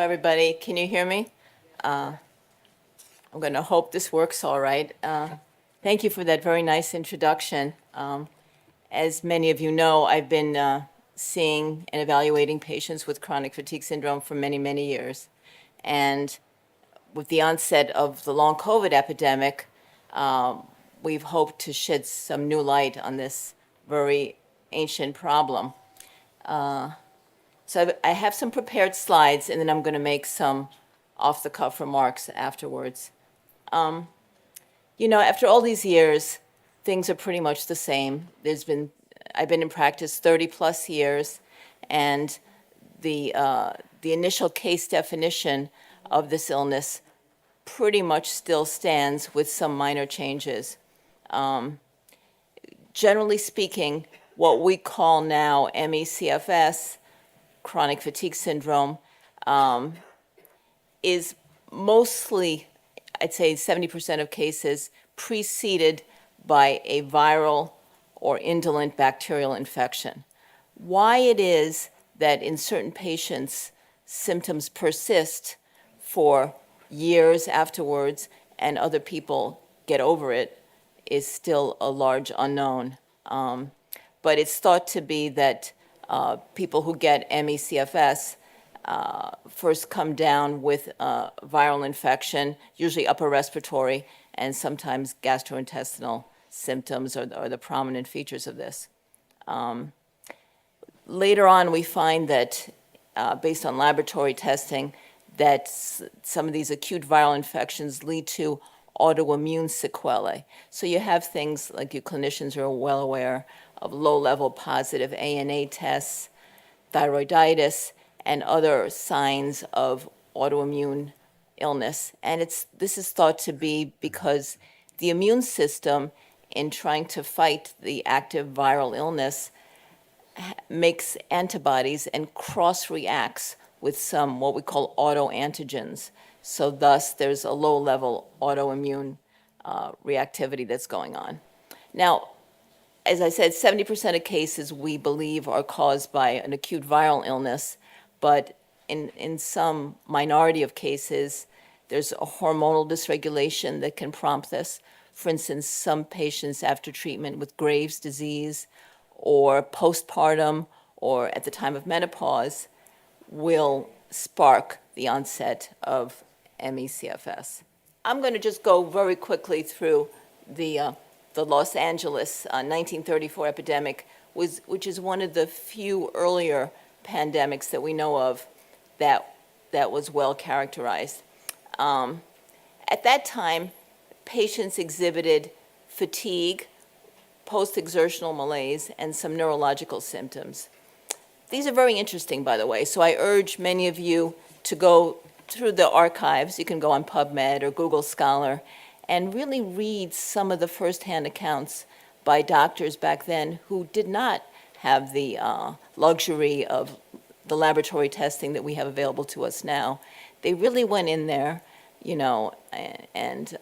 everybody. Can you hear me? I'm going to hope this works all right. Thank you for that very nice introduction. As many of you know, I've been seeing and evaluating patients with chronic fatigue syndrome for many, many years. And with the onset of the long COVID epidemic, we've hoped to shed some new light on this very ancient problem. So I have some prepared slides, and then I'm going to make some off-the-cuff remarks afterwards. After all these years, things are pretty much the same. I've been in practice 30-plus years, and the initial case definition of this illness pretty much still stands with some minor changes. Generally speaking, what we call now ME/CFS, chronic fatigue syndrome, is mostly, I'd say 70% of cases, preceded by a viral or indolent bacterial infection. Why it is that in certain patients symptoms persist for years afterwards and other people get over it is still a large unknown. But it's thought to be that people who get ME/CFS first come down with viral infection, usually upper respiratory, and sometimes gastrointestinal symptoms are the prominent features of this. Later on, we find that, based on laboratory testing, that some of these acute viral infections lead to autoimmune sequelae. So you have things like you clinicians are well aware of low-level positive ANA tests, thyroiditis, and other signs of autoimmune illness. And this is thought to be because the immune system, in trying to fight the active viral illness, makes antibodies and cross-reacts with some what we call autoantigens. So thus, there's a low-level autoimmune reactivity that's going on. Now, as I said, 70% of cases we believe are caused by an acute viral illness, but in some minority of cases, there's a hormonal dysregulation that can prompt this. For instance, some patients after treatment with Graves' disease or postpartum or at the time of menopause will spark the onset of ME/CFS. I'm going to just go very quickly through the Los Angeles 1934 epidemic, which is one of the few earlier pandemics that we know of that was well characterized. At that time, patients exhibited fatigue, post-exertional malaise, and some neurological symptoms. These are very interesting, by the way, so I urge many of you to go through the archives. You can go on PubMed or Google Scholar and really read some of the firsthand accounts by doctors back then who did not have the luxury of the laboratory testing that we have available to us now. They really went in there, and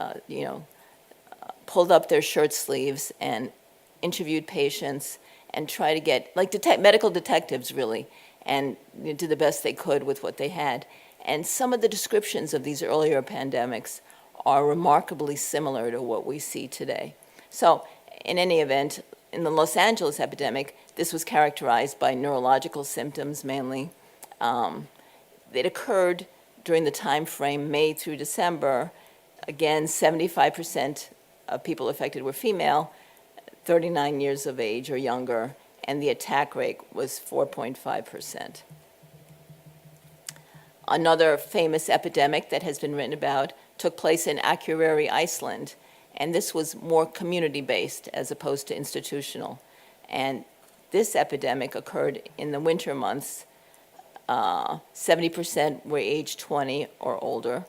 pulled up their shirt sleeves and interviewed patients and tried to get, like medical detectives really, and did the best they could with what they had. And some of the descriptions of these earlier pandemics are remarkably similar to what we see today. So in any event, in the Los Angeles epidemic, this was characterized by neurological symptoms mainly. It occurred during the time frame May through December. Again, 75% of people affected were female, 39 years of age or younger, and the attack rate was 4.5%. Another famous epidemic that has been written about took place in Akureyri, Iceland, and this was more community-based as opposed to institutional. And this epidemic occurred in the winter months. 70% were age 20 or older,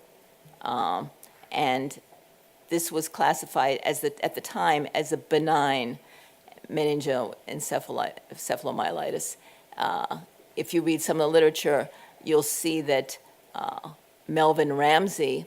and this was classified at the time as a benign meningoencephalomyelitis. If you read some of the literature, you'll see that Melvin Ramsey,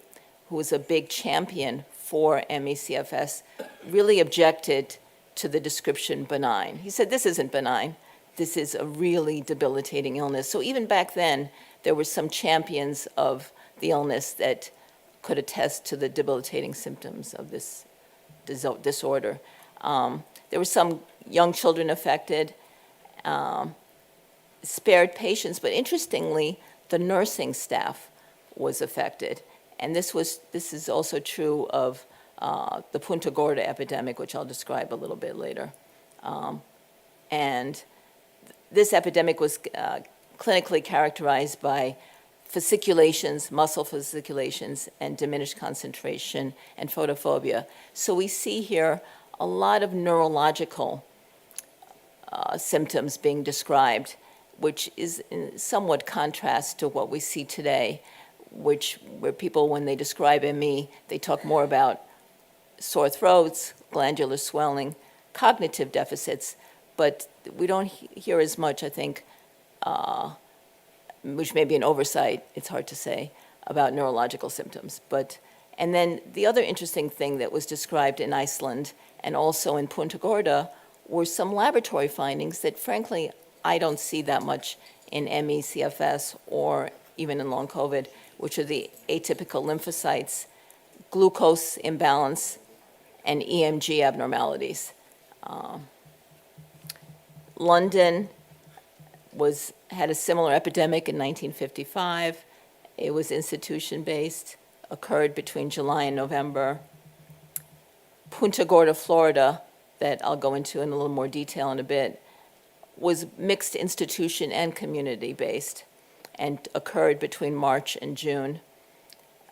who was a big champion for ME/CFS, really objected to the description benign. He said, this isn't benign. this is a really debilitating illness. So even back then, there were some champions of the illness that could attest to the debilitating symptoms of this disorder. There were some young children affected, spared patients, but interestingly, the nursing staff was affected. And this is also true of the Punta Gorda epidemic, which I'll describe a little bit later. And this epidemic was clinically characterized by fasciculations, muscle fasciculations, and diminished concentration and photophobia. So we see here a lot of neurological symptoms being described, which is in somewhat contrast to what we see today, where people, when they describe ME, they talk more about sore throats, glandular swelling, cognitive deficits, but we don't hear as much, I think, which may be an oversight, it's hard to say, about neurological symptoms. And then the other interesting thing that was described in Iceland and also in Punta Gorda were some laboratory findings that, frankly, I don't see that much in ME/CFS or even in long COVID, which are the atypical lymphocytes, glucose imbalance, and EMG abnormalities. London had a similar epidemic in 1955. It was institution-based, occurred between July and November. Punta Gorda, Florida, that I'll go into in a little more detail in a bit, was mixed institution and community-based and occurred between March and June.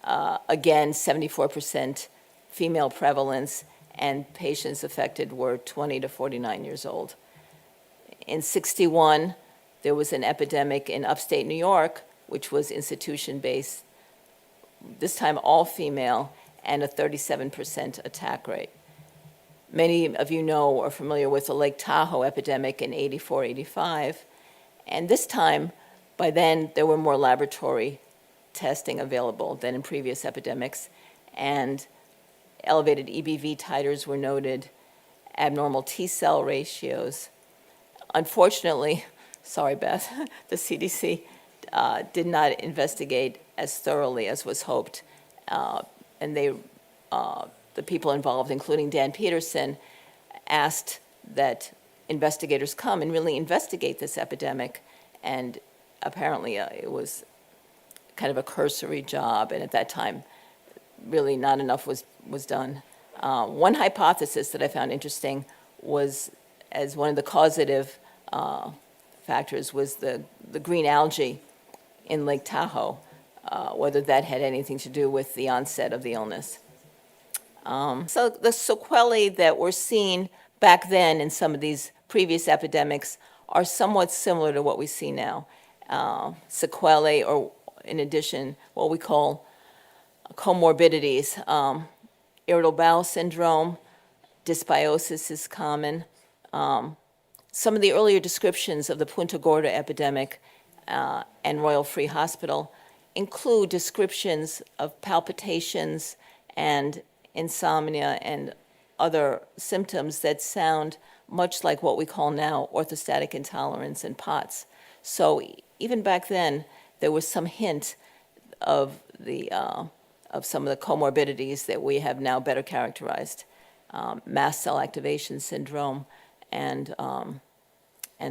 Again, 74% female prevalence, and patients affected were 20 to 49 years old. In 61, there was an epidemic in upstate New York, which was institution-based, this time all female, and a 37% attack rate. Many of you know or are familiar with the Lake Tahoe epidemic in 84, 85. And this time, by then, there were more laboratory testing available than in previous epidemics. And elevated EBV titers were noted, abnormal T-cell ratios. Unfortunately, sorry, Beth, the CDC did not investigate as thoroughly as was hoped. And the people involved, including Dan Peterson, asked that investigators come and really investigate this epidemic. And apparently it was kind of a cursory job, and at that time, really not enough was done. One hypothesis that I found interesting was, as one of the causative factors, was the green algae in Lake Tahoe, whether that had anything to do with the onset of the illness. So the sequelae that were seen back then in some of these previous epidemics are somewhat similar to what we see now. Sequelae, or in addition, what we call comorbidities. Irritable bowel syndrome, dysbiosis is common. Some of the earlier descriptions of the Punta Gorda epidemic and Royal Free Hospital include descriptions of palpitations and insomnia and other symptoms that sound much like what we call now orthostatic intolerance and POTS. So even back then, there was some hint of some of the comorbidities that we have now better characterized, mast cell activation syndrome and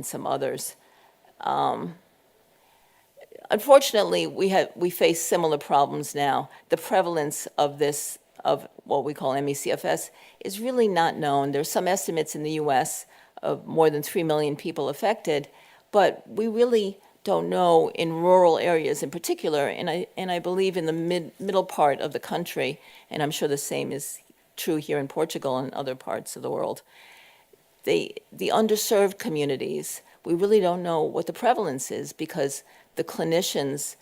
some others. Unfortunately, we face similar problems now. The prevalence of what we call ME/CFS is really not known. There's some estimates in the U.S. of more than 3 million people affected, but we really don't know in rural areas in particular, and I believe in the middle part of the country, and I'm sure the same is true here in Portugal and other parts of the world. The underserved communities, we really don't know what the prevalence is because the clinicians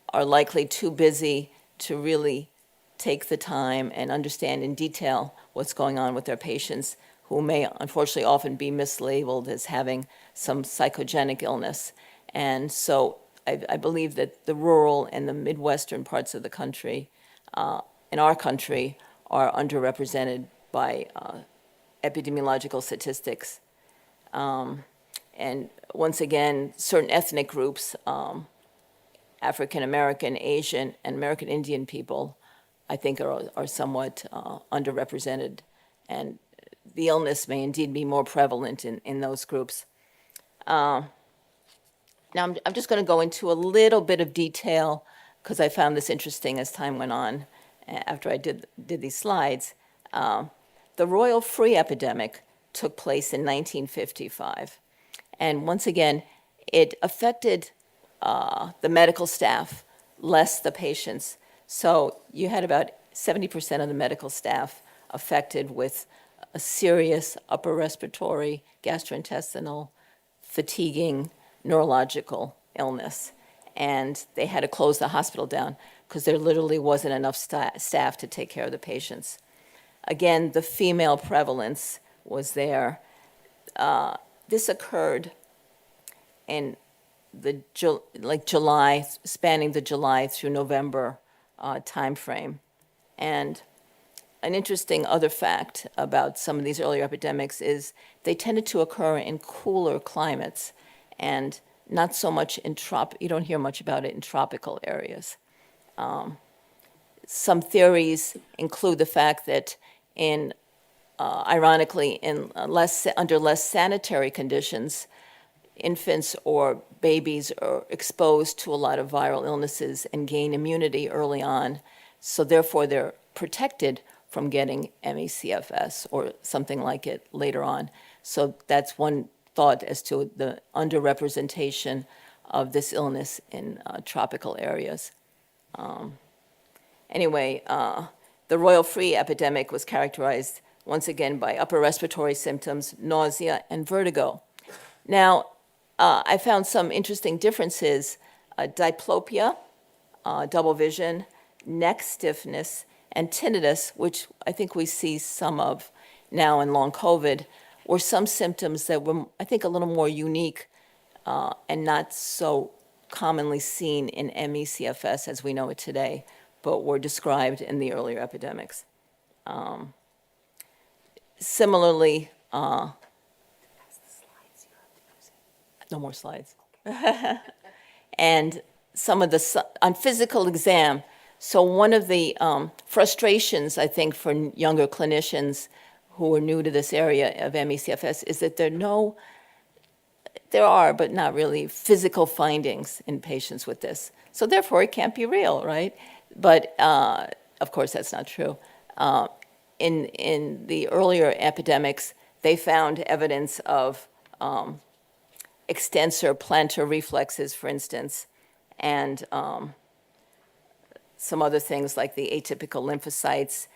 are likely too busy to really take the time and understand in detail what's going on with their patients, who may unfortunately often be mislabeled as having some psychogenic illness. And so I believe that the rural and the Midwestern parts of the country, in our country, are underrepresented by epidemiological statistics. And once again, certain ethnic groups, African American, Asian, and American Indian people, I think are somewhat underrepresented. And the illness may indeed be more prevalent in those groups. Now, I'm just going to go into a little bit of detail because I found this interesting as time went on after I did these slides. The royal free epidemic took place in 1955. And once again, it affected the medical staff, less the patients. So you had about 70% of the medical staff affected with a serious upper respiratory, gastrointestinal, fatiguing, neurological illness. And they had to close the hospital down because there literally wasn't enough staff to take care of the patients. Again, the female prevalence was there. This occurred in the July, spanning the July through November timeframe. And an interesting other fact about some of these earlier epidemics is they tended to occur in cooler climates and not so much in you don't hear much about it in tropical areas. Some theories include the fact that ironically, under less sanitary conditions, infants or babies are exposed to a lot of viral illnesses and gain immunity early on. So therefore, they're protected from getting ME/CFS or something like it later on. So that's one thought as to the underrepresentation of this illness in tropical areas. Anyway, the royal free epidemic was characterized once again by upper respiratory symptoms, nausea, and vertigo. Now, I found some interesting differences. Diplopia, double vision, neck stiffness, and tinnitus, which I think we see some of now in long COVID, were some symptoms that were, I think, a little more unique and not so commonly seen in ME/CFS as we know it today, but were described in the earlier epidemics. Similarly, no more slides. And some of on physical exam, so one of the frustrations, I think, for younger clinicians who are new to this area of ME/CFS is that there are, but not really, physical findings in patients with this. So therefore, it can't be real, right? But of course, that's not true. In the earlier epidemics, they found evidence of extensor plantar reflexes, for instance, and some other things like the atypical lymphocytes,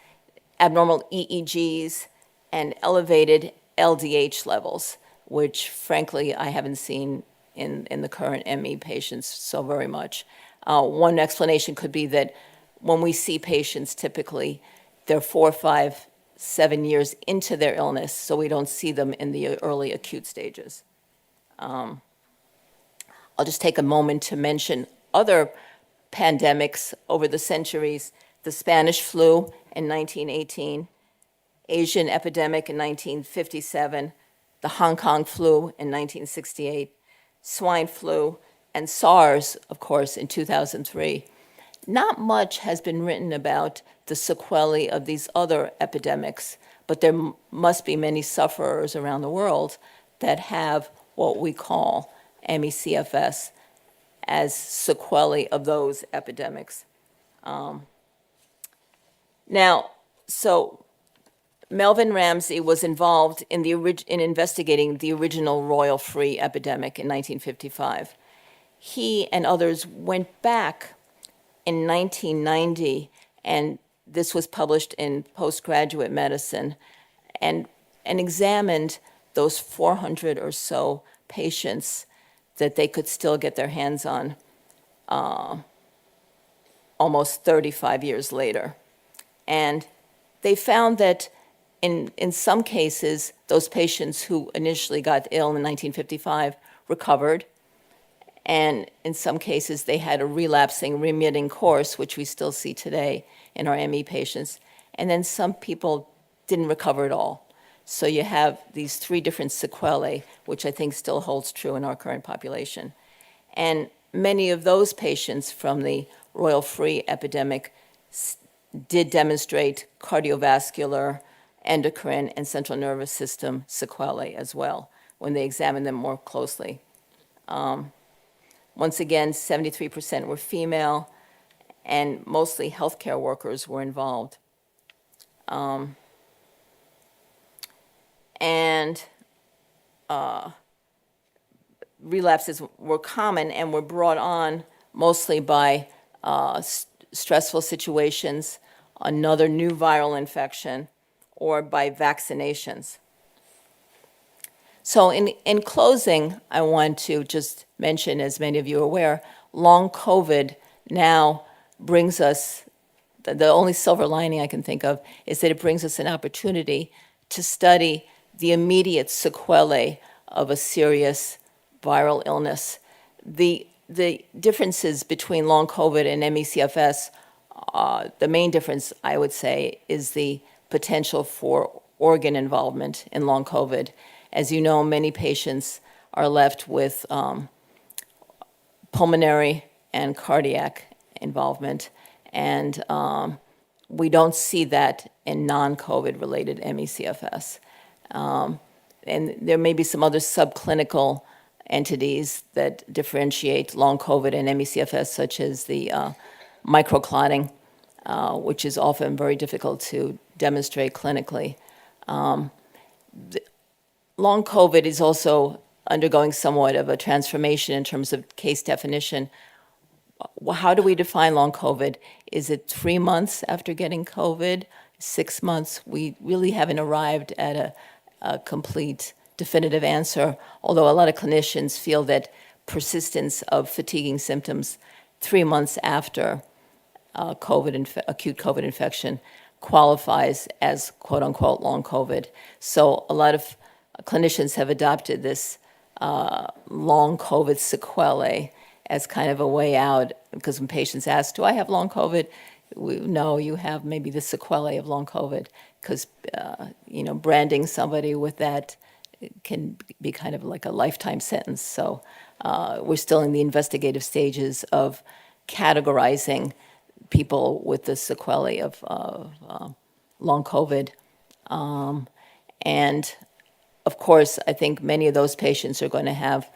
abnormal EEGs, and elevated LDH levels, which frankly I haven't seen in the current ME patients so very much. One explanation could be that when we see patients, typically they're 4, 5, 7 years into their illness, so we don't see them in the early acute stages. I'll just take a moment to mention other pandemics over the centuries: the Spanish flu in 1918, Asian epidemic in 1957, the Hong Kong flu in 1968, swine flu, and SARS, of course, in 2003. Not much has been written about the sequelae of these other epidemics, but there must be many sufferers around the world that have what we call ME/CFS as sequelae of those epidemics. Now, so Melvin Ramsey was involved in investigating the original royal free epidemic in 1955. He and others went back in 1990, and this was published in Postgraduate Medicine, and examined those 400 or so patients that they could still get their hands on almost 35 years later. And they found that in some cases, those patients who initially got ill in 1955 recovered, and in some cases they had a relapsing, remitting course, which we still see today in our ME patients, and then some people didn't recover at all. So you have these three different sequelae, which I think still holds true in our current population. And many of those patients from the Royal Free epidemic did demonstrate cardiovascular, endocrine, and central nervous system sequelae as well when they examined them more closely. Once again, 73% were female, and mostly healthcare workers were involved. Relapses were common and were brought on mostly by stressful situations, another new viral infection, or by vaccinations. So in closing, I want to just mention, as many of you are aware, long COVID now brings us, the only silver lining I can think of is that it brings us an opportunity to study the immediate sequelae of a serious viral illness. The differences between long COVID and ME/CFS, the main difference, I would say, is the potential for organ involvement in long COVID. As you know, many patients are left with pulmonary and cardiac involvement, and we don't see that in non-COVID related ME/CFS. And there may be some other subclinical entities that differentiate long COVID and ME/CFS, such as the microclotting, which is often very difficult to demonstrate clinically. Long COVID is also undergoing somewhat of a transformation in terms of case definition. How do we define long COVID? Is it 3 months after getting COVID? 6 months? We really haven't arrived at a complete definitive answer, although a lot of clinicians feel that persistence of fatiguing symptoms 3 months after acute COVID infection qualifies as quote-unquote long COVID. So a lot of clinicians have adopted this long COVID sequelae as kind of a way out, because when patients ask, do I have long COVID? No, you have maybe the sequelae of long COVID, because branding somebody with that can be kind of like a lifetime sentence. So we're still in the investigative stages of categorizing people with the sequelae of long COVID. And of course, I think many of those patients are going to have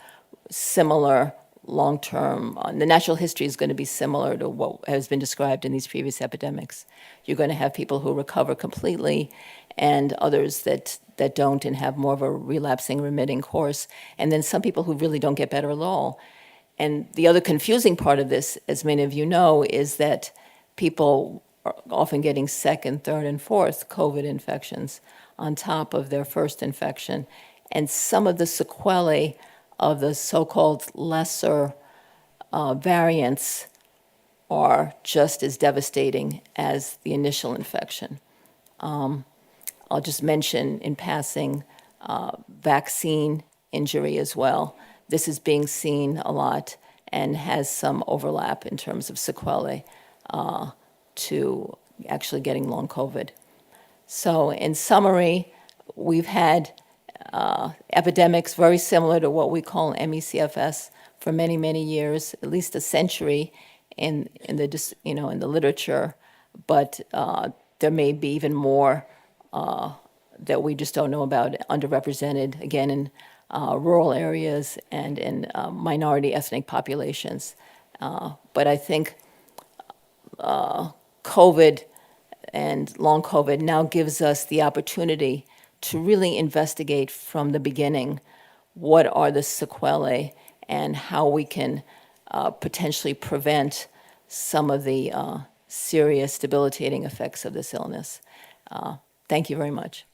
similar long-term, the natural history is going to be similar to what has been described in these previous epidemics. You're going to have people who recover completely and others that don't and have more of a relapsing, remitting course, and then some people who really don't get better at all. And the other confusing part of this, as many of you know, is that people are often getting second, third, and fourth COVID infections on top of their first infection. And some of the sequelae of the so-called lesser variants are just as devastating as the initial infection. I'll just mention in passing vaccine injury as well. This is being seen a lot and has some overlap in terms of sequelae to actually getting long COVID. So in summary, we've had epidemics very similar to what we call ME/CFS for many, many years, at least a century in the literature, but there may be even more that we just don't know about, underrepresented, again, in rural areas and in minority ethnic populations. But I think COVID and long COVID now gives us the opportunity to really investigate from the beginning what are the sequelae and how we can potentially prevent some of the serious debilitating effects of this illness. Thank you very much.